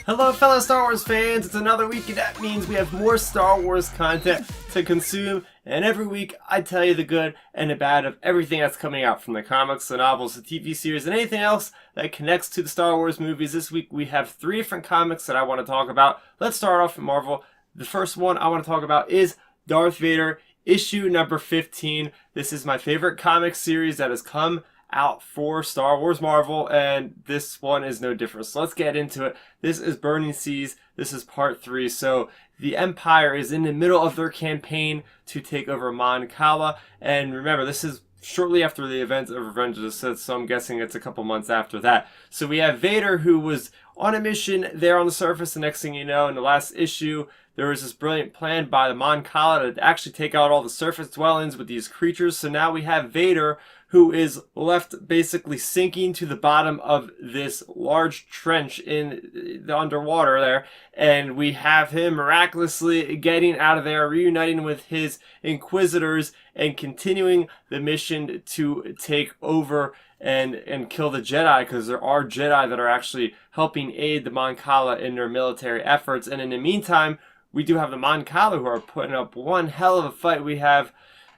Hello fellow Star Wars fans, it's another week and that means we have more Star Wars content to consume, and every week I tell you the good and the bad of everything that's coming out, from the comics, the novels, the TV series, and anything else that connects to the Star Wars movies. This week we have 3 different comics that I want to talk about. Let's start off with Marvel. The first one I want to talk about is Darth Vader, issue number 15. This is my favorite comic series that has come out for Star Wars Marvel, and this one is no different. So let's get into it. This is Burning Seas. This is part 3. So the Empire is in the middle of their campaign to take over Mon Cala, and remember, this is shortly after the events of Revenge of the Sith, so I'm guessing it's a couple months after that. So we have Vader, who was on a mission there on the surface. The next thing you know, in the last issue, there was this brilliant plan by the Mon Cala to actually take out all the surface dwellings with these creatures. So now we have Vader, who is left basically sinking to the bottom of this large trench in the underwater there, and we have him miraculously getting out of there, reuniting with his Inquisitors, and continuing the mission to take over and kill the Jedi, because there are Jedi that are actually helping aid the Mon Cala in their military efforts. And in the meantime, we do have the Mon Cala, who are putting up one hell of a fight. We have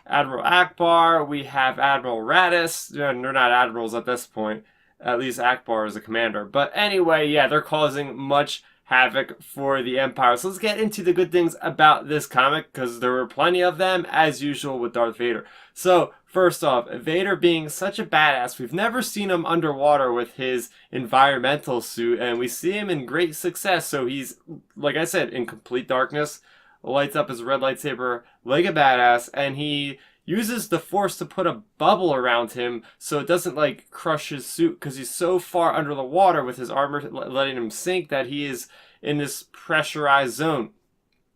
Admiral Akbar, we have Admiral Radis. They're not admirals at this point. At least Akbar is a commander. But anyway, yeah, they're causing much havoc for the Empire. So let's get into the good things about this comic, because there were plenty of them, as usual with Darth Vader. So first off, Vader being such a badass, we've never seen him underwater with his environmental suit, and we see him in great success. So he's, like I said, in complete darkness, lights up his red lightsaber like a badass, and he uses the Force to put a bubble around him so it doesn't like crush his suit, because he's so far under the water with his armor letting him sink that he is in this pressurized zone.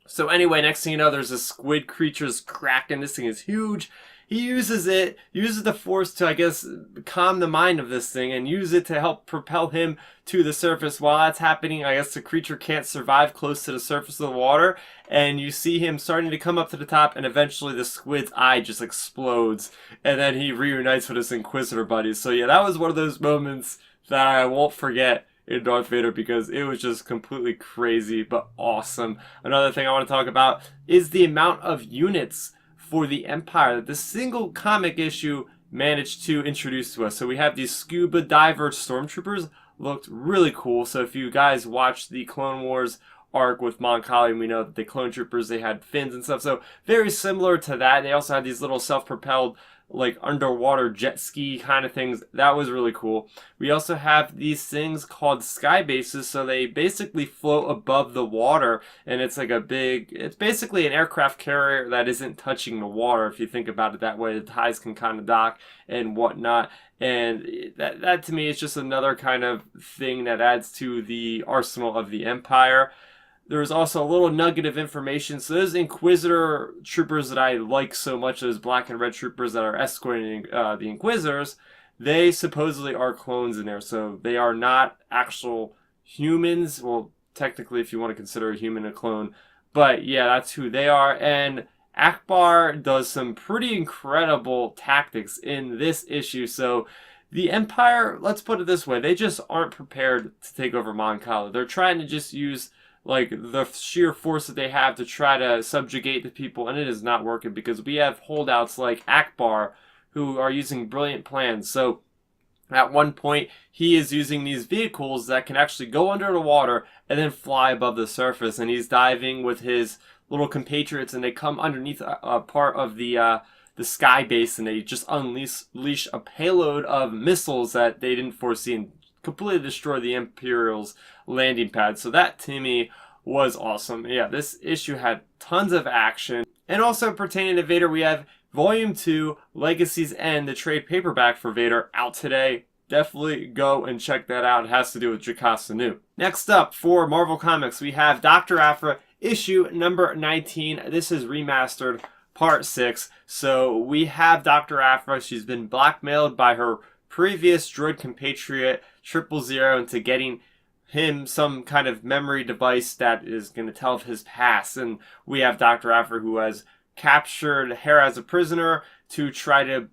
So anyway, next thing you know, there's a squid creature's kraken. This thing is huge. He uses the Force to, I guess, calm the mind of this thing and use it to help propel him to the surface. While that's happening, I guess the creature can't survive close to the surface of the water, and you see him starting to come up to the top, and eventually the squid's eye just explodes, and then he reunites with his Inquisitor buddies. So yeah, that was one of those moments that I won't forget in Darth Vader, because it was just completely crazy but awesome. Another thing I want to talk about is the amount of units for the Empire that this single comic issue managed to introduce to us. So we have these scuba diver stormtroopers. Looked really cool. So if you guys watched the Clone Wars arc with Mon Cala, we know that the clone troopers, they had fins and stuff. So very similar to that. They also had these little self-propelled like underwater jet ski kind of things. That was really cool. We also have these things called sky bases, so they basically float above the water, and it's like it's basically an aircraft carrier that isn't touching the water, if you think about it that way. The ties can kind of dock and whatnot, and that to me is just another kind of thing that adds to the arsenal of the Empire. There's also a little nugget of information. So those Inquisitor troopers that I like so much, those black and red troopers that are escorting the Inquisitors, they supposedly are clones in there. So they are not actual humans. Well, technically, if you want to consider a human a clone. But yeah, that's who they are. And Akbar does some pretty incredible tactics in this issue. So the Empire, let's put it this way, they just aren't prepared to take over Mon Cala. They're trying to just use like the sheer force that they have to try to subjugate the people, and it is not working, because we have holdouts like Akbar who are using brilliant plans. So at one point, he is using these vehicles that can actually go under the water and then fly above the surface, and he's diving with his little compatriots, and they come underneath a part of the sky base, and they just unleash a payload of missiles that they didn't foresee and completely destroy the Imperial's landing pad. So that to me was awesome. Yeah, this issue had tons of action. And also pertaining to Vader, we have Volume 2, Legacy's End, the trade paperback for Vader, out today. Definitely go and check that out. It has to do with Jocasta Nu. Next up, for Marvel Comics, we have Doctor Aphra, issue number 19. This is remastered, part 6. So we have Doctor Aphra. She's been blackmailed by her previous droid compatriot 000 into getting him some kind of memory device that is going to tell of his past. And we have Dr. Aphra, who has captured Hera as a prisoner to try to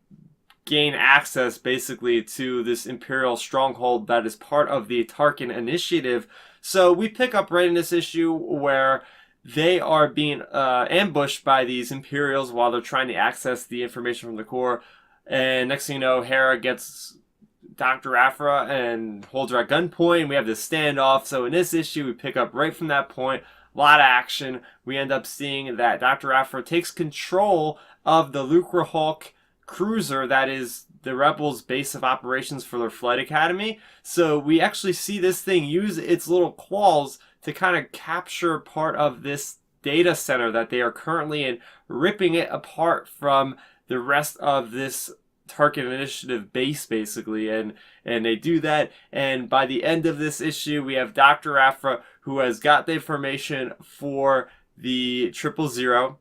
gain access basically to this Imperial stronghold that is part of the Tarkin initiative. So we pick up right in this issue where they are being ambushed by these Imperials while they're trying to access the information from the core. And next thing you know, Hera gets Doctor Aphra and holds her at gunpoint. We have this standoff. So in this issue, we pick up right from that point. A lot of action. We end up seeing that Doctor Aphra takes control of the Lucrehulk cruiser that is the Rebels' base of operations for their flight academy. So we actually see this thing use its little claws to kind of capture part of this data center that they are currently in, ripping it apart from the rest of this Tarkin Initiative base, basically, and they do that, and by the end of this issue, we have Dr. Aphra, who has got the information for the 000,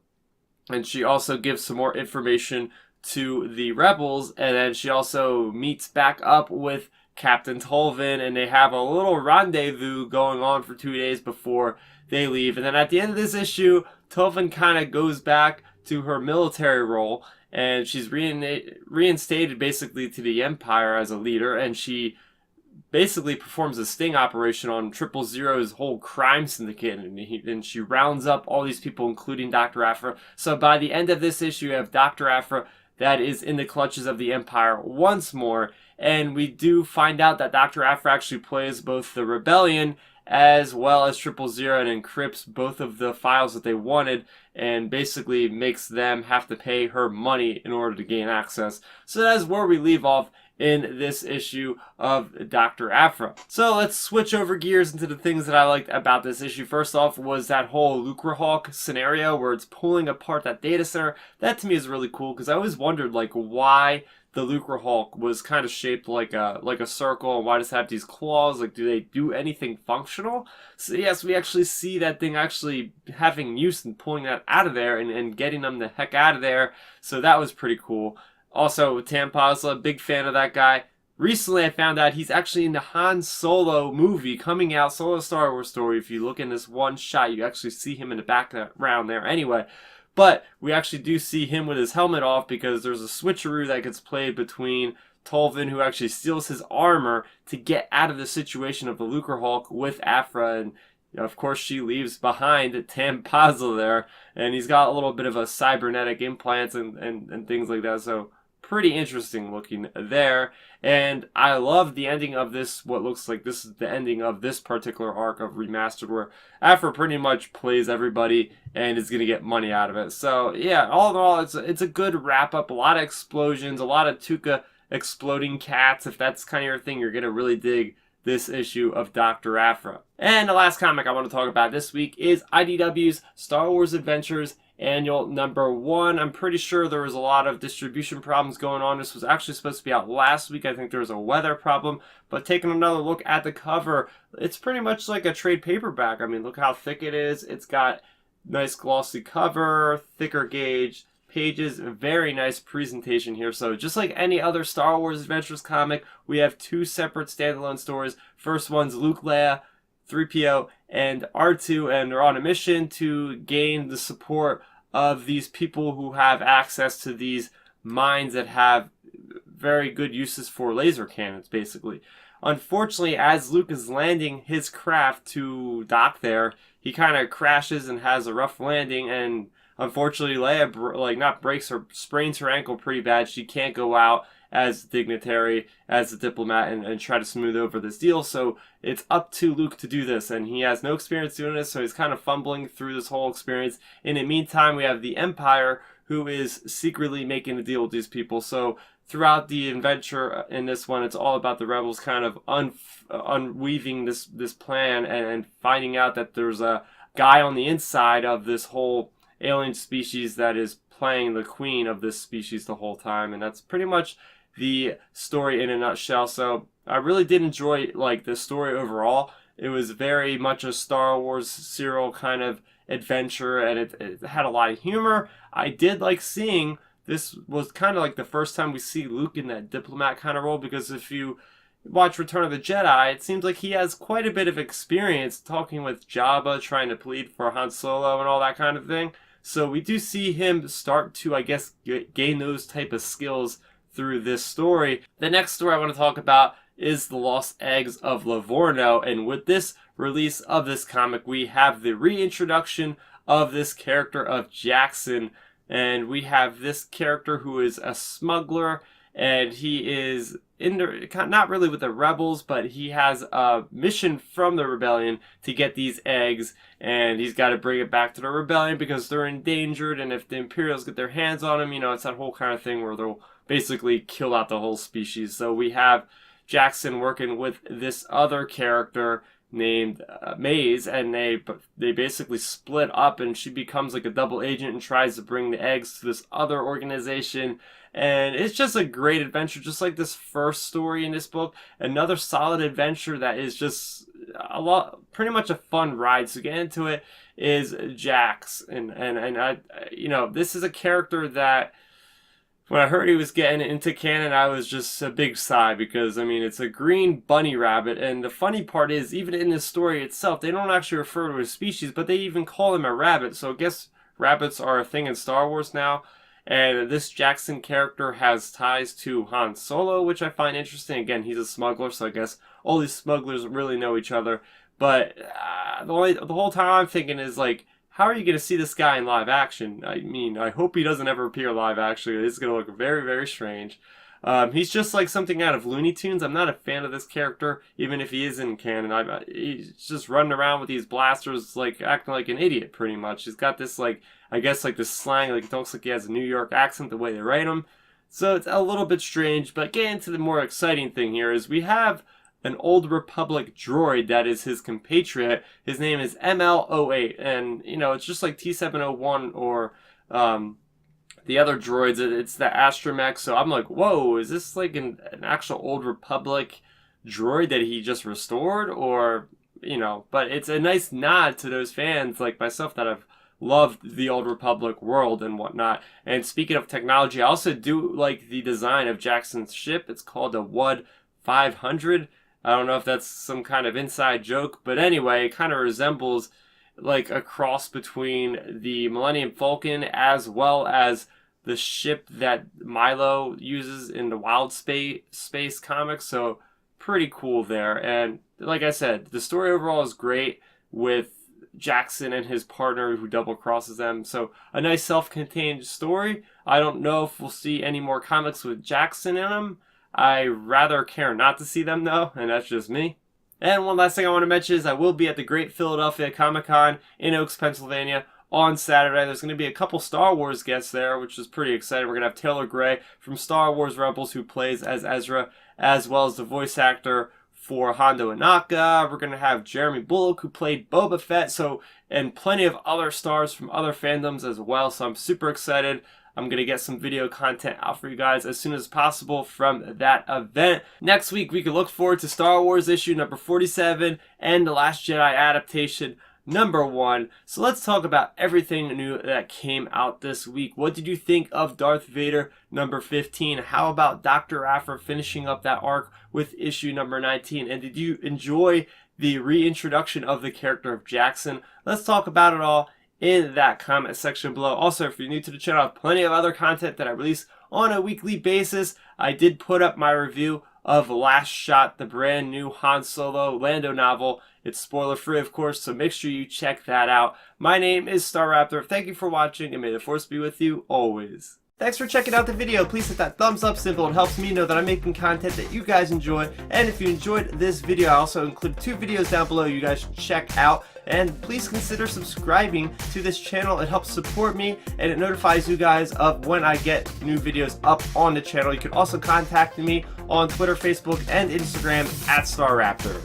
and she also gives some more information to the Rebels, and then she also meets back up with Captain Tolvin, and they have a little rendezvous going on for 2 days before they leave, and then at the end of this issue, Tolvin kind of goes back to her military role, and she's reinstated basically to the Empire as a leader, and she basically performs a sting operation on 000's whole crime syndicate, and she rounds up all these people, including Dr. Aphra. So by the end of this issue, you have Dr. Aphra that is in the clutches of the Empire once more, and we do find out that Dr. Aphra actually plays both the Rebellion as well as 000 and encrypts both of the files that they wanted and basically makes them have to pay her money in order to gain access. So that is where we leave off in this issue of Dr. Aphra. So let's switch over gears into the things that I liked about this issue. First off was that whole Lucrehulk scenario where it's pulling apart that data center. That to me is really cool because I always wondered like why the Lucrehulk was kind of shaped like a circle, and why does it have these claws? Like, do they do anything functional? So yes, we actually see that thing actually having use and pulling that out of there and getting them the heck out of there. So that was pretty cool. Also, Tam Pazla, big fan of that guy. Recently, I found out he's actually in the Han Solo movie coming out, Solo Star Wars story. If you look in this one shot, you actually see him in the background there. Anyway, but we actually do see him with his helmet off because there's a switcheroo that gets played between Tolvin, who actually steals his armor to get out of the situation of the Lucrehulk with Aphra, and of course she leaves behind Tam Pazla there, and he's got a little bit of a cybernetic implants and things like that, so pretty interesting looking there. And I love the ending of this, what looks like this is the ending of this particular arc of Remastered, where Aphra pretty much plays everybody and is going to get money out of it. So yeah, all in all, it's a good wrap up. A lot of explosions, a lot of Tuca exploding cats. If that's kind of your thing, you're going to really dig this issue of Dr. Aphra. And the last comic I want to talk about this week is IDW's Star Wars Adventures Annual #1. I'm pretty sure there was a lot of distribution problems going on. This was actually supposed to be out last week. I think there was a weather problem. But taking another look at the cover, it's pretty much like a trade paperback. I mean, look how thick it is. It's got nice glossy cover, thicker gauge pages, very nice presentation here. So just like any other Star Wars Adventures comic, we have two separate standalone stories. First one's Luke, Leia, 3PO, and R2, and they're on a mission to gain the support of these people who have access to these mines that have very good uses for laser cannons, basically. Unfortunately, as Luke is landing his craft to dock there, he kind of crashes and has a rough landing, and unfortunately Leia sprains her ankle pretty bad. She can't go out as a dignitary, as a diplomat, and try to smooth over this deal. So it's up to Luke to do this, and he has no experience doing this, so he's kind of fumbling through this whole experience. In the meantime, we have the Empire, who is secretly making a deal with these people. So throughout the adventure in this one, it's all about the Rebels kind of unweaving this plan and finding out that there's a guy on the inside of this whole alien species that is playing the queen of this species the whole time, and that's pretty much the story in a nutshell. So I really did enjoy the story overall. It was very much a Star Wars serial kind of adventure, and it had a lot of humor. I did like seeing this was kind of like the first time we see Luke in that diplomat kind of role, because if you watch Return of the Jedi, it seems like he has quite a bit of experience talking with Jabba, trying to plead for Han Solo and all that kind of thing. So we do see him start to, I guess, gain those type of skills through this story. The next story I want to talk about is The Lost Eggs of Livorno, and with this release of this comic, we have the reintroduction of this character of Jackson, and we have this character who is a smuggler, and he is not really with the rebels, but he has a mission from the rebellion to get these eggs, and he's got to bring it back to the rebellion because they're endangered, and if the Imperials get their hands on him, you know, it's that whole kind of thing where they'll basically kill out the whole species. So we have Jackson working with this other character named Maze, and they basically split up, and she becomes like a double agent and tries to bring the eggs to this other organization. And it's just a great adventure, just like this first story in this book. Another solid adventure that is just pretty much a fun ride. So get into it is Jax, and I, you know, this is a character that when I heard he was getting into canon, I was just a big sigh because, I mean, it's a green bunny rabbit, and the funny part is, even in this story itself, they don't actually refer to a species, but they even call him a rabbit, so I guess rabbits are a thing in Star Wars now, and this Jackson character has ties to Han Solo, which I find interesting. Again, he's a smuggler, so I guess all these smugglers really know each other, but the whole time I'm thinking is, like, how are you going to see this guy in live action? I mean, I hope he doesn't ever appear live action. It's going to look very, very strange. He's just like something out of Looney Tunes. I'm not a fan of this character, even if he is in canon. He's just running around with these blasters, like acting like an idiot, pretty much. He's got this, like, I guess, like this slang, like it looks like he has a New York accent the way they write him. So it's a little bit strange, but getting to the more exciting thing here is we have an Old Republic droid that is his compatriot. His name is ML08, and, you know, it's just like T701 or the other droids. It's the Astromech, so I'm like, whoa, is this like an actual Old Republic droid that he just restored? Or, you know, but it's a nice nod to those fans like myself that have loved the Old Republic world and whatnot. And speaking of technology, I also do like the design of Jackson's ship. It's called a WUD 500. I don't know if that's some kind of inside joke, but anyway, it kind of resembles like a cross between the Millennium Falcon as well as the ship that Milo uses in the Wild Space comics. So pretty cool there. And like I said, the story overall is great with Jackson and his partner who double crosses them. So a nice self-contained story. I don't know if we'll see any more comics with Jackson in them. I rather care not to see them, though, and that's just me. And one last thing I want to mention is I will be at the Great Philadelphia Comic-Con in Oaks, Pennsylvania on Saturday. There's going to be a couple Star Wars guests there, which is pretty exciting. We're going to have Taylor Gray from Star Wars Rebels, who plays as Ezra, as well as the voice actor for Hondo Ohnaka. We're going to have Jeremy Bulloch, who played Boba Fett, and plenty of other stars from other fandoms as well, so I'm super excited. I'm going to get some video content out for you guys as soon as possible from that event. Next week, we can look forward to Star Wars issue number 47 and The Last Jedi adaptation number 1. So let's talk about everything new that came out this week. What did you think of Darth Vader number 15? How about Doctor Aphra finishing up that arc with issue number 19? And did you enjoy the reintroduction of the character of Jackson? Let's talk about it all in that comment section below. Also, if you're new to the channel, I have plenty of other content that I release on a weekly basis. I did put up my review of Last Shot, the brand new Han Solo Lando novel. It's spoiler free, of course, so make sure you check that out. My name is Starrapter. Thank you for watching, and may the Force be with you always. Thanks for checking out the video. Please hit that thumbs up symbol. It helps me know that I'm making content that you guys enjoy. And if you enjoyed this video, I also include 2 videos down below you guys should check out. And please consider subscribing to this channel. It helps support me, and it notifies you guys of when I get new videos up on the channel. You can also contact me on Twitter, Facebook, and Instagram at Starrapter.